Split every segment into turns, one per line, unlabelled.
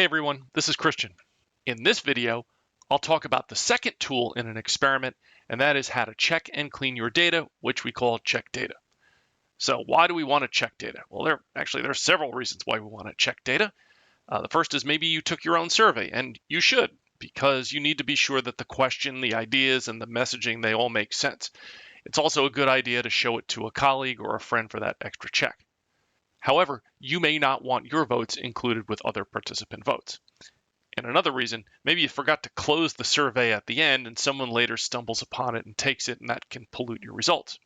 Hey everyone, this is Christian. In this video, I'll talk about the second tool in an experiment, and that is how to check and clean your data, which we call check data. So why do we want to check data? Well, there are several reasons why we want to check data. The first is maybe you took your own survey, and you should, because you need to be sure that the question, the ideas, and the messaging, they all make sense. It's also a good idea to show it to a colleague or a friend for that extra check. However, you may not want your votes included with other participant votes. And another reason, maybe you forgot to close the survey at the end and someone later stumbles upon it and takes it, and that can pollute your results.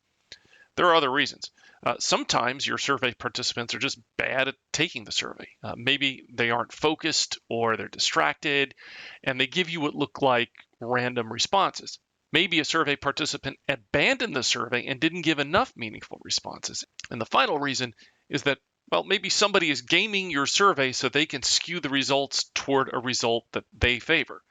There are other reasons. Sometimes your survey participants are just bad at taking the survey. Maybe they aren't focused or they're distracted, and they give you what look like random responses. Maybe a survey participant abandoned the survey and didn't give enough meaningful responses. And the final reason is that, well, maybe somebody is gaming your survey so they can skew the results toward a result that they favor.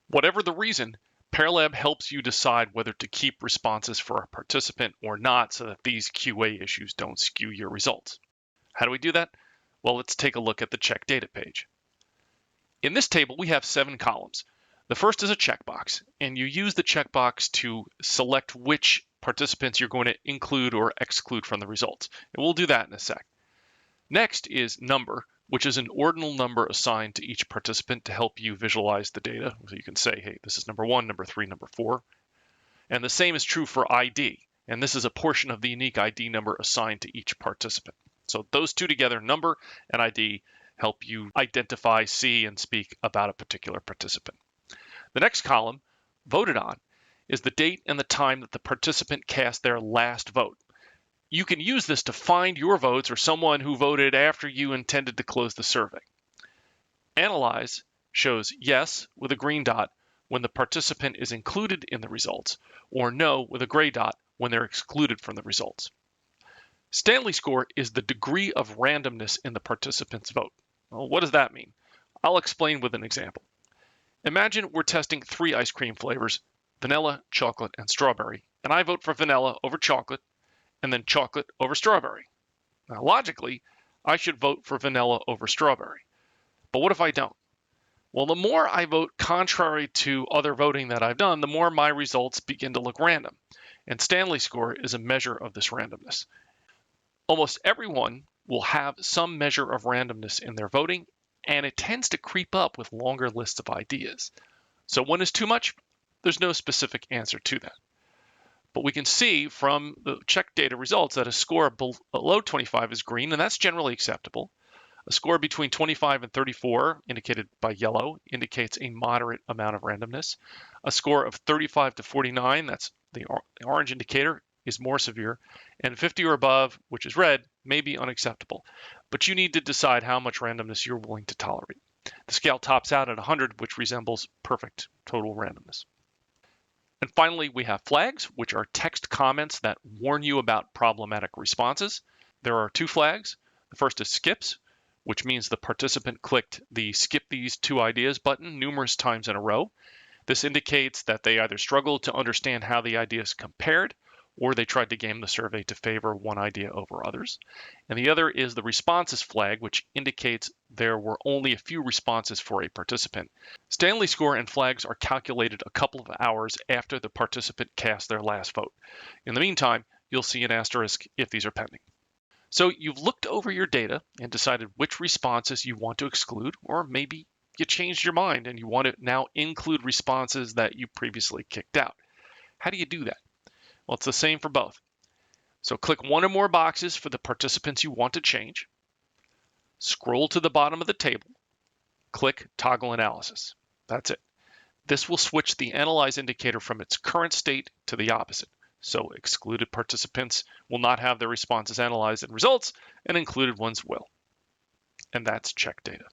Whatever the reason, pairLab helps you decide whether to keep responses for a participant or not so that these QA issues don't skew your results. How do we do that? Well, let's take a look at the check data page. In this table, we have 7 columns. The first is a checkbox, and you use the checkbox to select which participants you're going to include or exclude from the results. And we'll do that in a sec. Next is number, which is an ordinal number assigned to each participant to help you visualize the data. So you can say, hey, this is number 1, number 3, number 4. And the same is true for ID. And this is a portion of the unique ID number assigned to each participant. So those two together, number and ID, help you identify, see, and speak about a particular participant. The next column, voted on, is the date and the time that the participant cast their last vote. You can use this to find your votes or someone who voted after you intended to close the survey. Analyze shows yes with a green dot when the participant is included in the results, or no with a gray dot when they're excluded from the results. Stanley Score is the degree of randomness in the participant's vote. Well, what does that mean? I'll explain with an example. Imagine we're testing 3 ice cream flavors, vanilla, chocolate, and strawberry, and I vote for vanilla over chocolate, and then chocolate over strawberry. Now, logically, I should vote for vanilla over strawberry. But what if I don't? Well, the more I vote contrary to other voting that I've done, the more my results begin to look random. And Stanley Score is a measure of this randomness. Almost everyone will have some measure of randomness in their voting, and it tends to creep up with longer lists of ideas. So when is too much? There's no specific answer to that. But we can see from the check data results that a score below 25 is green, and that's generally acceptable. A score between 25 and 34, indicated by yellow, indicates a moderate amount of randomness. A score of 35 to 49, that's the orange indicator, is more severe. And 50 or above, which is red, may be unacceptable. But you need to decide how much randomness you're willing to tolerate. The scale tops out at 100, which resembles perfect total randomness. And finally, we have flags, which are text comments that warn you about problematic responses. There are 2 flags. The first is skips, which means the participant clicked the skip these 2 ideas button numerous times in a row. This indicates that they either struggled to understand how the ideas compared, or they tried to game the survey to favor one idea over others. And the other is the responses flag, which indicates there were only a few responses for a participant. Stanley Score and flags are calculated a couple of hours after the participant cast their last vote. In the meantime, you'll see an asterisk if these are pending. So you've looked over your data and decided which responses you want to exclude, or maybe you changed your mind and you want to now include responses that you previously kicked out. How do you do that? Well, it's the same for both. So click one or more boxes for the participants you want to change. Scroll to the bottom of the table. Click Toggle Analysis. That's it. This will switch the Analyze indicator from its current state to the opposite. So excluded participants will not have their responses analyzed in results, and included ones will. And that's check data.